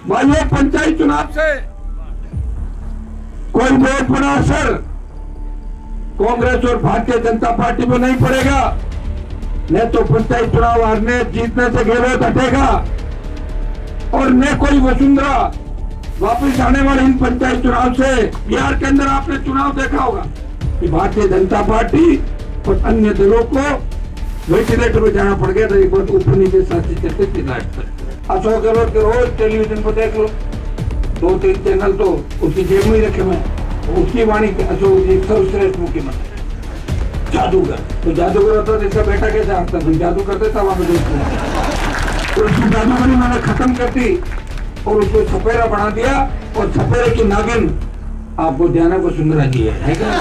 भाइयों, पंचायत चुनाव से कोई बहुत बड़ा असर कांग्रेस और भारतीय जनता पार्टी में नहीं पड़ेगा। न तो पंचायत चुनाव हारने जीतने से गहलोत हटेगा और न कोई वसुंधरा वापस आने वाले इन पंचायत चुनाव से। बिहार के अंदर आपने चुनाव देखा होगा कि भारतीय जनता पार्टी और अन्य दलों को वेंटिलेटर में जाना पड़ गया था। एक बार ऊपर नीचे साथी चलते थे लास्ट तक। अशोक गहलोत के रोज टेलीविजन पर देख लो, 2-3 चैनल तो उसकी जेब में ही रखे हुए हैं। उसकी वाणी अशोक जी सर्वश्रेष्ठ मुख्यमंत्री, जादूगर। तो जादूगर होता तो इसका बेटा कैसे आता? जादू करते था वहां पे। उसकी जादूगरी मैंने खत्म कर दी और उसको सपेरा बना दिया। और सपेरे की नागिन आपको ध्यान वसुंधरा जी है क्या?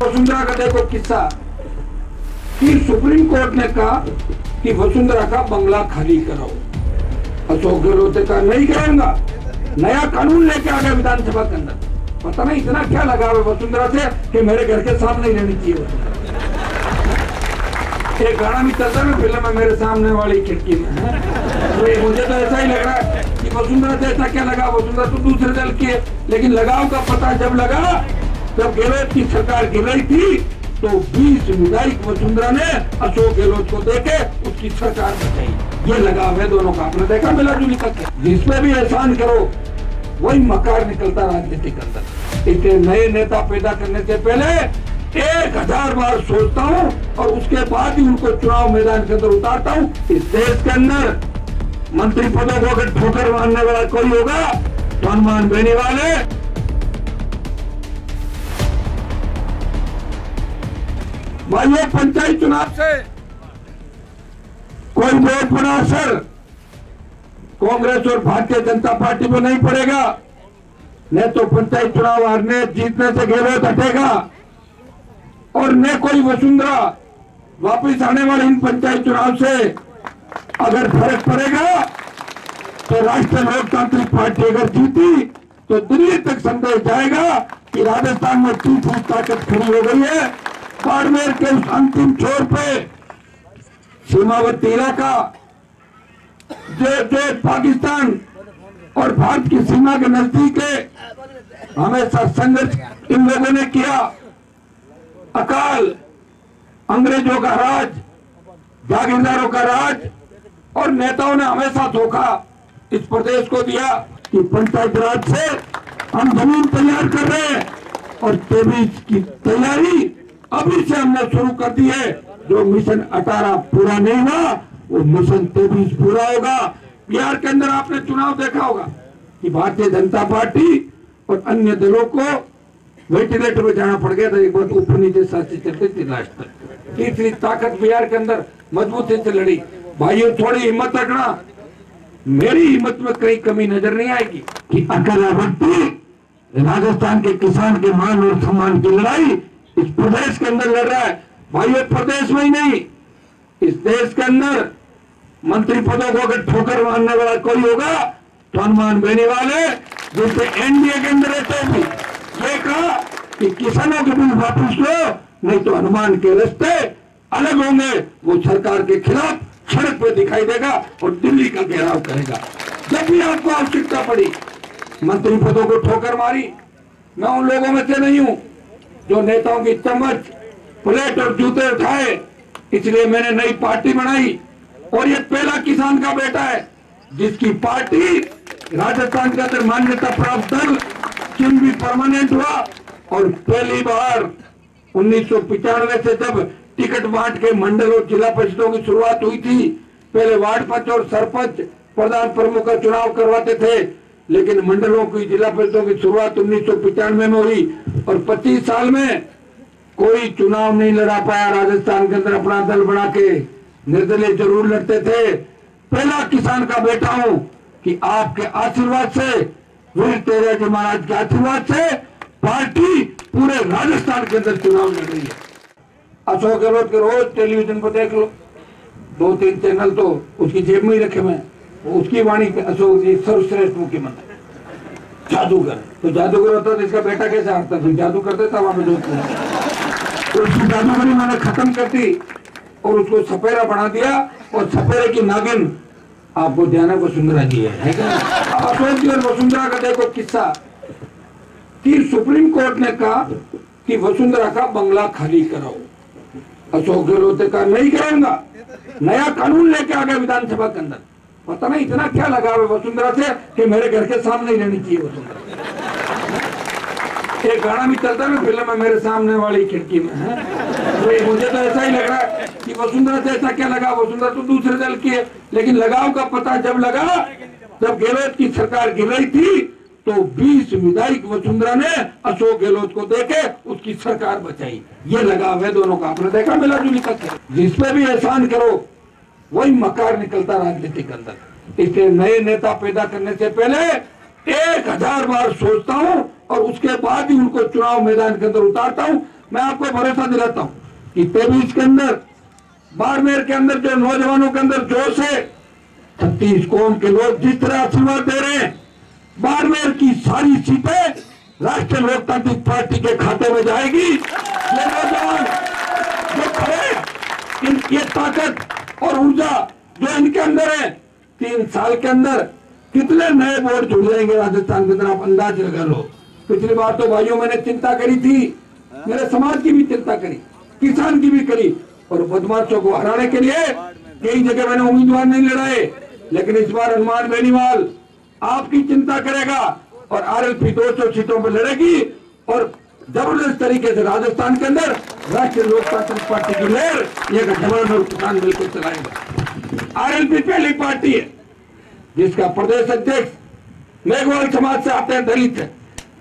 वसुंधरा का देखो किस्सा कि सुप्रीम कोर्ट ने कहा कि वसुंधरा का बंगला खाली कराओ। अशोक गहलोत ने कहा नहीं कराऊंगा। नया कानून लेके आ गया विधानसभा के अंदर। पता नहीं इतना क्या लगा है वसुंधरा से कि मेरे घर के सामने ही रहनी चाहिए वसुंधरा। एक गाना भी चलता है फिल्म में, मेरे सामने वाली खिड़की में। तो मुझे तो ऐसा ही लग रहा है कि वसुंधरा से ऐसा क्या लगा। वसुंधरा तो दूसरे दल की है, लेकिन लगाव का पता जब लगा, जब गहलोत की सरकार गिर रही थी तो 20 विधायक वसुंधरा ने अशोक गहलोत को देके उसकी सरकार बचाई। ये लगाव है दोनों का। आपने देखा मिला जुली करके, जिसमें भी एहसान करो वही मकार निकलता राजनीति के अंदर। इसलिए नए नेता पैदा करने से पहले 1000 बार सोचता हूँ और उसके बाद ही उनको चुनाव मैदान के अंदर उतारता हूँ। इस देश के अंदर मंत्री पदों को अगर ठोकर मारने वाला कोई होगा तो हनुमान बेनीवाल है। भाइयों, पंचायत चुनाव से कोई बहुत बड़ा असर कांग्रेस और भारतीय जनता पार्टी में नहीं पड़ेगा। न तो पंचायत चुनाव हारने जीतने से गहलोत हटेगा और न कोई वसुंधरा वापस आने वाले इन पंचायत चुनाव से अगर फर्क पड़ेगा तो राष्ट्रीय लोकतांत्रिक पार्टी अगर जीती तो दिल्ली तक संदेश जाएगा कि राजस्थान में 2 ताकत खड़ी हो गई है। बाड़मेर के उस अंतिम छोर पे सीमावर्ती इलाका जो पाकिस्तान और भारत की सीमा के नजदीक है, हमेशा संघर्ष इन लोगों ने किया। अकाल, अंग्रेजों का राज, जागीरदारों का राज और नेताओं ने हमेशा धोखा इस प्रदेश को दिया कि पंचायत राज से हम जमीन तैयार कर रहे हैं और 23 की तैयारी अभी से हमने शुरू कर दी है। जो मिशन 18 पूरा नहीं हुआ वो मिशन 23 पूरा होगा। बिहार के अंदर आपने चुनाव देखा होगा कि भारतीय जनता पार्टी और अन्य दलों को वेंटिलेटर में जाना पड़ गया था। एक बार ऊपर नीचे साथी चलते थे लास्ट तक। तीसरी ताकत बिहार के अंदर मजबूती से लड़ी। भाइयों, थोड़ी हिम्मत रखना। मेरी हिम्मत में कहीं कमी नजर नहीं आएगी कि अकेला व्यक्ति राजस्थान के किसान के मान और सम्मान की लड़ाई इस प्रदेश के अंदर लड़ रहा है। भाइयों, प्रदेश में ही नहीं इस देश के अंदर मंत्री पदों को अगर ठोकर मारने वाला कोई होगा तो हनुमान बेनीवाल है, जिससे एनडीए के अंदर रहते भी ये कहा कि किसानों के बिल वापस लो, नहीं तो हनुमान के रास्ते अलग होंगे। वो सरकार के खिलाफ सड़क पर दिखाई देगा और दिल्ली का घेराव करेगा। जब भी आपको आवश्यकता पड़ी मंत्री पदों को ठोकर मारी। मैं उन लोगों में से नहीं हूं जो नेताओं की चम्मच, प्लेट और जूते उठाए। इसलिए मैंने नई पार्टी बनाई और ये पहला किसान का बेटा है जिसकी पार्टी राजस्थान के अंदर मान्यता प्राप्त दल चिन्ह भी परमानेंट हुआ। और पहली बार 1995 से जब टिकट बांट के मंडल और जिला परिषदों की शुरुआत हुई थी, पहले वार्ड पंच और सरपंच प्रधान प्रमुख का चुनाव करवाते थे, लेकिन मंडलों की जिला परिषदों की शुरुआत 1995 में हुई और 25 साल में कोई चुनाव नहीं लड़ा पाया राजस्थान के अंदर अपना दल बना के। निर्दलीय जरूर लड़ते थे। पहला किसान का बेटा हूं कि आपके आशीर्वाद से, वीर तेरह जी महाराज के आशीर्वाद से पार्टी पूरे राजस्थान के अंदर चुनाव लड़ रही है। अशोक गहलोत के रोज टेलीविजन पर देख लो, 2-3 चैनल तो उसकी जेब में ही रखे हुए हैं। उसकी वाणी अशोक जी सर्वश्रेष्ठ मुख्यमंत्री, जादूगर। तो जादूगर होता तो इसका बेटा कैसे आता? जादू करते था वहां पे। उसकी जादूगरी मैंने खत्म कर दी और उसको सपेरा बना दिया। और सपेरे की नागिन आपको ध्यान वसुंधरा जी है क्या? अशोक जी और वसुंधरा का देखो किस्सा कि सुप्रीम कोर्ट ने कहा कि वसुंधरा का बंगला खाली कराओ। अशोक गहलोत का नहीं कराऊंगा, नया कानून लेके आ गया विधानसभा के अंदर। पता नहीं इतना क्या लगा है वसुंधरा से कि मेरे घर के सामने ही रहनी चाहिए वसुंधरा। एक गाना भी चलता है ना फिल्म में, मेरे सामने वाली खिड़की में है। तो मुझे तो ऐसा ही लग रहा है कि वसुंधरा से ऐसा क्या लगा। वसुंधरा तो दूसरे दल की है, लेकिन लगाव का पता जब लगा, जब गहलोत की सरकार गिर रही थी तो 20 विधायक वसुंधरा ने अशोक गहलोत को देके उसकी सरकार बचाई। ये लगाव है दोनों का, आपने देखा मिला जुली का। जिसपे भी एहसान करो वही मकार निकलता राजनीति के अंदर। इसलिए नए नेता पैदा करने से पहले 1000 बार सोचता हूँ और उसके बाद ही उनको चुनाव मैदान के अंदर उतारता हूँ। मैं आपको भरोसा दिलाता हूँ कि 23 के अंदर बाड़मेर के अंदर जो नौजवानों के अंदर जोश है, 36 कौम के लोग जिस तरह आशीर्वाद दे रहे हैं, बाड़मेर की सारी सीटें राष्ट्रीय लोकतांत्रिक पार्टी के खाते में जाएगी। ये नौजवान जो खड़े, ये ताकत और ऊर्जा जो इनके अंदर है, 3 साल के अंदर कितने नए वोट जुड़ जाएंगे राजस्थान के अंदर, आप अंदाज लगा लो। पिछली बार तो भाइयों मैंने चिंता करी थी, मेरे समाज की भी चिंता करी, किसान की भी करी, और बदमाशों को हराने के लिए कई जगह मैंने उम्मीदवार नहीं लड़ाए। लेकिन इस बार हनुमान बेनीवाल आपकी चिंता करेगा और आरएलपी 200 सीटों पर लड़ेगी और जबरदस्त तरीके से राजस्थान के अंदर राष्ट्रीय लोकतांत्रिक पार्टी की लहर ये जबरदस्त और किसान बिल्कुल चलाएगा। आरएलपी पहली पार्टी है जिसका प्रदेश अध्यक्ष मेघवाल समाज से आते हैं, दलित है।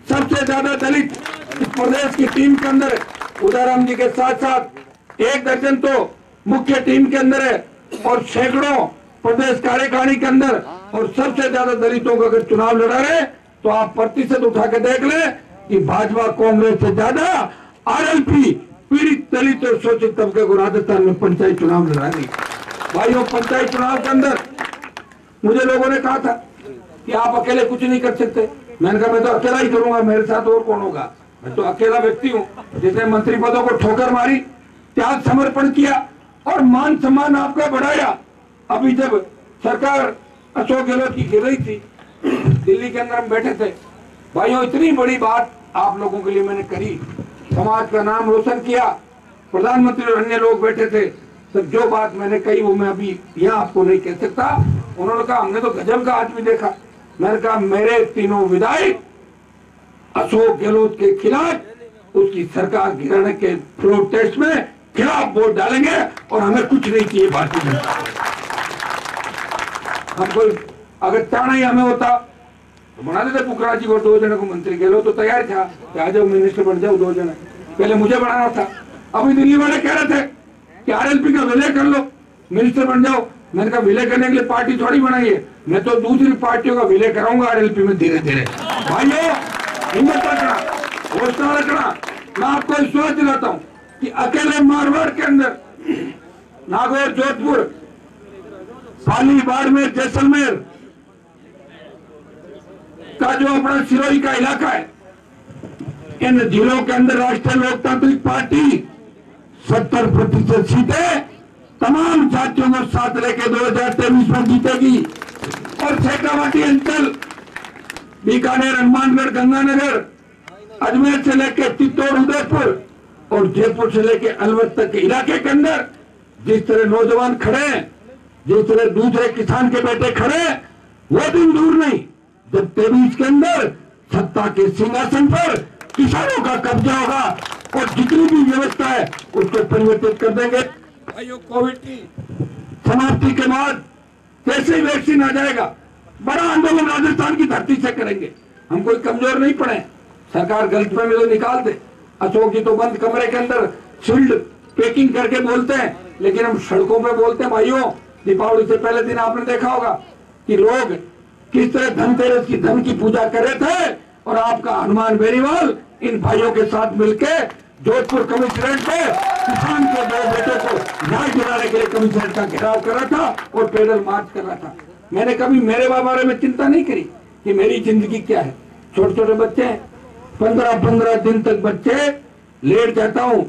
सबसे ज्यादा दलित इस प्रदेश की टीम के अंदर उदाराम जी के साथ साथ 1 दर्जन तो मुख्य टीम के अंदर है और सैकड़ों प्रदेश कार्यकारिणी के अंदर, और सबसे ज्यादा दलितों को अगर चुनाव लड़ा रहे तो आप प्रतिशत उठा के देख ले कि भाजपा कांग्रेस से ज्यादा आरएलपी पीड़ित दलित और शोषित तबके को राजस्थान में पंचायत चुनाव लड़ा रही। भाइयों, पंचायत चुनाव के अंदर मुझे लोगों ने कहा था कि आप अकेले कुछ नहीं कर सकते। मैंने कहा मैं तो अकेला ही करूंगा, मेरे साथ और कौन होगा। मैं तो अकेला व्यक्ति हूँ जिसने मंत्री पदों को ठोकर मारी, त्याग समर्पण किया और मान सम्मान आपका बढ़ाया। अभी जब सरकार अशोक गहलोत की गिर रही थी, दिल्ली के अंदर हम बैठे थे, भाइयों इतनी बड़ी बात आप लोगों के लिए मैंने करी, समाज का नाम रोशन किया, प्रधानमंत्री और अन्य लोग बैठे थे, तब जो बात मैंने कही वो मैं अभी यहाँ आपको नहीं कह सकता। उन्होंने कहा हमने तो गजब का आदमी देखा। मैंने कहा मेरे तीनों विधायक अशोक गहलोत के खिलाफ उसकी सरकार गिराने के फ्लोर टेस्ट में खिलाफ वोट डालेंगे और हमें कुछ नहीं चाहिए भारतीय जनता। हमको अगर चाहना ही हमें होता तो बना देते पुखराज जी को 2 जने को मंत्री। गहलोत तो तैयार था कि आ जाओ मिनिस्टर बन जाओ 2 जने, पहले मुझे बनाना था। अभी दिल्ली वाले कह रहे थे कि आरएलपी का विलय कर लो, मिनिस्टर बन जाओ। मैंने कहा विलय करने के लिए पार्टी थोड़ी बनाई है, मैं तो दूसरी पार्टियों का विलय कराऊंगा आरएलपी में धीरे धीरे। भाइयों, हिम्मत रखना, हौसला रखना। मैं आपको विश्वास दिलाता हूँ कि अकेले मारवाड़ के अंदर नागौर, जोधपुर, पाली, बाड़मेर, जैसलमेर का जो अपना सिरोही का इलाका है, इन जिलों के अंदर राष्ट्रीय लोकतांत्रिक पार्टी 70% सीटें तमाम जातियों को साथ लेकर 2023 में जीतेगी। और शेखावाटी अंचल, बीकानेर, हनुमानगढ़, गंगानगर, अजमेर से लेकर चित्तौड़, उदयपुर और जयपुर से लेकर अलवर तक के इलाके के अंदर जिस तरह नौजवान खड़े हैं, जिस तरह दूसरे किसान के बेटे खड़े, वो दिन दूर नहीं जब 23 के अंदर सत्ता के सिंहासन पर किसानों का कब्जा होगा और जितनी भी व्यवस्था है उसको परिवर्तित कर देंगे। भाइयों, कोविड की समाप्ति के बाद जैसे ही वैक्सीन आ जाएगा, बड़ा आंदोलन राजस्थान की धरती से करेंगे। हम कोई कमजोर नहीं पड़े। सरकार गलतफहमी तो निकाल दे। अशोक जी तो बंद कमरे के अंदर शील्ड पैकिंग करके बोलते हैं, लेकिन हम सड़कों पे बोलते हैं। भाइयों, दीपावली से पहले दिन आपने देखा होगा कि लोग किस तरह धनतेरस की धन की पूजा कर रहे थे और आपका हनुमान बेनीवाल इन भाइयों के साथ मिलकर जोधपुर कमिश्नरेट पे किसान के 2 बेटों को न्याय दिलाने के लिए कमिश्नरेट का घेराव कर रहा था और पैदल मार्च कर रहा था। मैंने कभी मेरे बारे में चिंता नहीं करी कि मेरी जिंदगी क्या है। छोटे छोटे बच्चे हैं, 15-15 दिन तक बच्चे लेट जाता हूँ,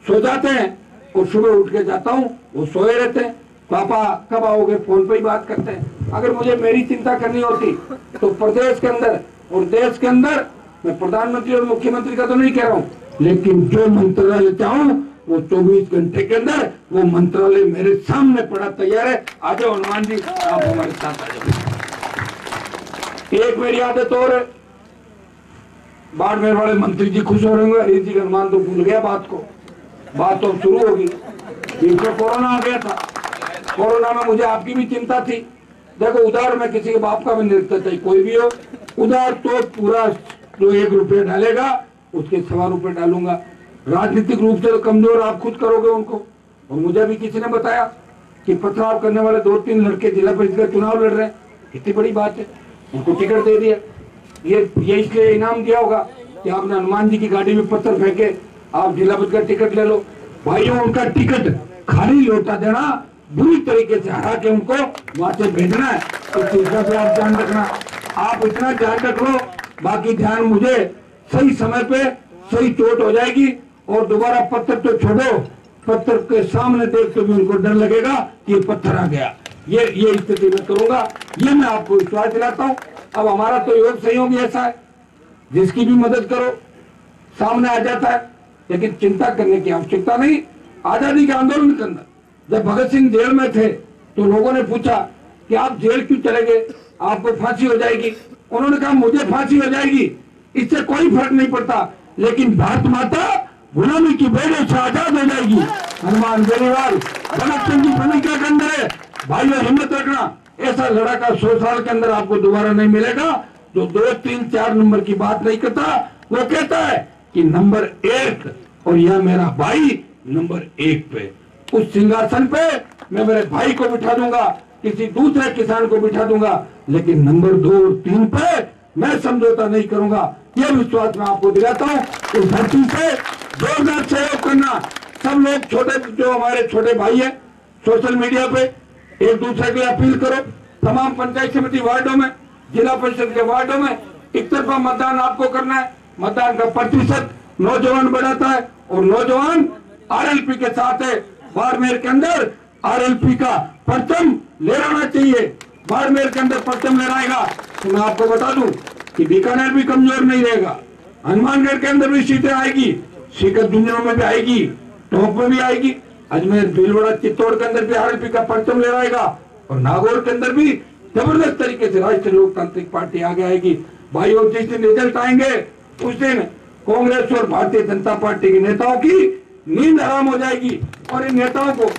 सो जाते हैं और सुबह उठ के जाता हूँ, वो सोए रहते हैं। पापा कब आओगे, फोन पे ही बात करते हैं। अगर मुझे मेरी चिंता करनी होती तो प्रदेश के अंदर और देश के अंदर, मैं प्रधानमंत्री और मुख्यमंत्री का तो नहीं कह रहा हूँ, लेकिन जो मंत्रालय चाहूं वो 24 घंटे के अंदर वो मंत्रालय मेरे सामने पड़ा तैयार है। आ जाओ हनुमान जी, आप हमारे साथ आ जाओ। एक मेरी आदत और है, बाड़मेर वाले मंत्री जी खुश हो रहे होंगे, हरीश जी हनुमान तो भूल गया बात को, बात तो शुरू होगी। इनको कोरोना आ गया था, कोरोना में मुझे आपकी भी चिंता थी। देखो उधार मैं किसी के बाप का भी नहीं रखता, चाहे कोई भी हो, उधार तो पूरा जो 1 रुपया डालेगा उसके 1.25 रुपये डालूंगा। राजनीतिक रूप से तो कमजोर आप खुद करोगे उनको। और मुझे भी किसी ने बताया कि पथराव करने वाले 2-3 लड़के जिला परिषद का चुनाव लड़ रहे हैं, कितनी बड़ी बात है, उनको टिकट दे दिया। ये इसलिए इनाम दिया होगा कि आपने हनुमान जी की गाड़ी में पत्थर फेंके, आप जिला परिषद का टिकट ले लो। भाइयों, उनका टिकट खाली लौटा देना, बुरी तरीके से हरा के उनको वहां से भेजना है। तो तीसरा से आप ध्यान रखना, आप इतना ध्यान रख लो, बाकी ध्यान मुझे सही समय पे सही चोट हो जाएगी। और दोबारा पत्थर तो छोड़ो, पत्थर के सामने देख के भी उनको डर लगेगा कि ये पत्थर आ गया। ये स्थिति में करूंगा, ये मैं आपको विश्वास दिलाता हूँ। अब हमारा तो योग सहयोग ऐसा है, जिसकी भी मदद करो सामने आ जाता है, लेकिन चिंता करने की आवश्यकता नहीं। आजादी के आंदोलन के अंदर जब भगत सिंह जेल में थे तो लोगों ने पूछा कि आप जेल क्यों चले गए, आपको फांसी हो जाएगी। उन्होंने कहा मुझे फांसी हो जाएगी, इससे कोई फर्क नहीं पड़ता, लेकिन भारत माता गुलामी की बेड़े से आजाद हो जाएगी। हनुमान बेनीवाल भगत सिंह की भूमिका के अंदर है। भाइयों, हिम्मत रखना, ऐसा लड़ाका 100 साल के अंदर आपको दोबारा नहीं मिलेगा जो 2, 3, 4 नंबर की बात नहीं करता। वो कहता है कि नंबर 1 और यह मेरा भाई नंबर 1 पे, उस सिंहासन पे मैं मेरे भाई को बिठा दूंगा, किसी दूसरे किसान को बिठा दूंगा, लेकिन नंबर 2 और 3 पे मैं समझौता नहीं करूंगा। यह विश्वास मैं आपको दिलाता हूँ। इस धरती से जोरदार सहयोग करना। सब लोग छोटे, जो हमारे छोटे भाई है, सोशल मीडिया पे एक दूसरे के लिए अपील करो। तमाम पंचायत समिति वार्डों में, जिला परिषद के वार्डों में एक तरफा मतदान आपको करना है। मतदान का प्रतिशत नौजवान बढ़ाता है और नौजवान आरएलपी के साथ है। बाड़मेर के अंदर आरएलपी का परचम लहराना चाहिए। बाड़मेर के अंदर परचम लहराएगा तो मैं आपको बता दूं कि बीकानेर भी कमजोर नहीं रहेगा। हनुमानगढ़ के अंदर भी सीटें आएगी, सीकर दुनिया में भी आएगी, टोंक में भी आएगी, अजमेर, भीलवाड़ा, चित्तौड़ के अंदर भी आरएलपी का परचम लहराएगा और नागौर के अंदर भी जबरदस्त तरीके से राष्ट्रीय लोकतांत्रिक पार्टी आगे आएगी। भाइयों, जिस दिन रिजल्ट आएंगे उस दिन कांग्रेस और भारतीय जनता पार्टी के नेताओं की नींद हराम हो जाएगी। और इन नेताओं को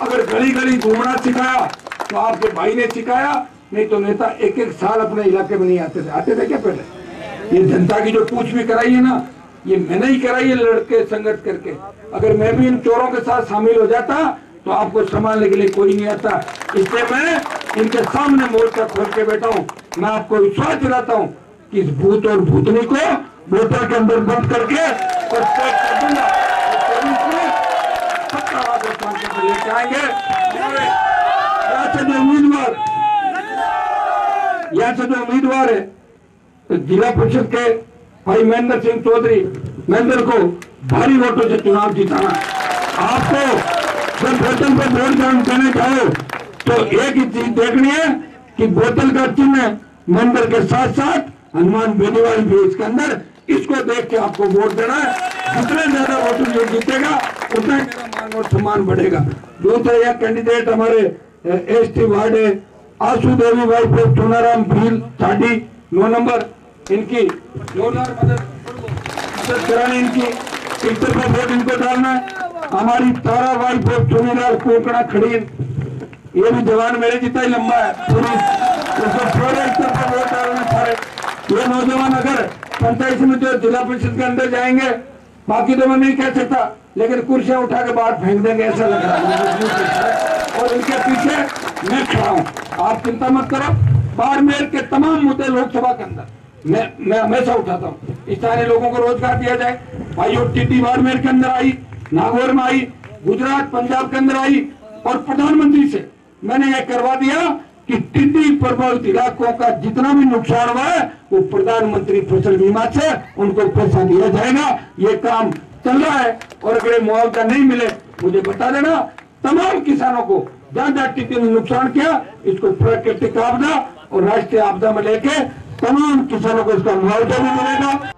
अगर गली गली घूमना सिखाया तो आपके भाई ने सिखाया, नहीं तो नेता 1-1 साल अपने इलाके में नहीं आते थे। आते थे क्या पहले? ये जनता की जो पूछ भी कराई है ना, ये मैंने ही कराई है, लड़के संगठन करके। अगर मैं भी इन चोरों के साथ शामिल हो जाता तो आपको संभालने के लिए कोई नहीं आता। इसलिए मैं इनके सामने मोर्चा खोल के बैठा हूँ। मैं आपको विश्वास दिलाता हूँ कि इस भूत और भूतनी को बोतल के अंदर बंद करके और पैक कर दूंगा। लेके आएंगे। यहाँ से जो उम्मीदवार है तो जिला परिषद के भाई महेंद्र सिंह चौधरी, महेंद्र को भारी वोटों से चुनाव जिताना। आपको जब बोतल पर वोट देने जाओ तो एक ही चीज देखनी है कि बोतल का चिन्ह महेंद्र के साथ साथ हनुमान बेनीवाल भी इसके अंदर, इसको देख के आपको वोट देना है। जितने ज्यादा वोटर जो जीतेगा उतना मेरा मान और सम्मान बढ़ेगा। दूसरा यह कैंडिडेट हमारे एसटी वार्ड है, आशु देवी वाइफ ऑफ सोनाराम भील साडी 9 नंबर, इनकी जोरदार मदद करानी, इनकी एक तरफा वोट इनको डालना है। हमारी तारा वाइफ ऑफ सोनीलाल कोकड़ा खड़ीर, ये भी जवान मेरे जितना ही लंबा है, पूरी एक तरफा वोट डालना सारे। ये नौजवान अगर पंचायत समिति और जिला परिषद के अंदर जाएंगे, बाकी तो मैं नहीं कह सकता, लेकिन कुर्सियां उठा के बाहर फेंक देंगे ऐसा लग रहा है। और इनके पीछे मैं खड़ा हूँ, आप चिंता मत करो। बाड़मेर के तमाम मुद्दे लोकसभा के अंदर मैं हमेशा उठाता हूँ। इस सारे लोगों को रोजगार दिया जाए। भाइयों, टीटी बाड़मेर के अंदर आई, नागौर में आई, गुजरात, पंजाब के अंदर आई और प्रधानमंत्री से मैंने यह करवा दिया कि टिड्डी प्रभावित इलाकों का जितना भी नुकसान हुआ है वो प्रधानमंत्री फसल बीमा से उनको पैसा दिया जाएगा। ये काम चल रहा है और अगर मुआवजा नहीं मिले मुझे बता देना। तमाम किसानों को जहां जहां टिड्डी ने नुकसान किया इसको प्राकृतिक आपदा और राष्ट्रीय आपदा में लेके तमाम किसानों को इसका मुआवजा भी मिलेगा।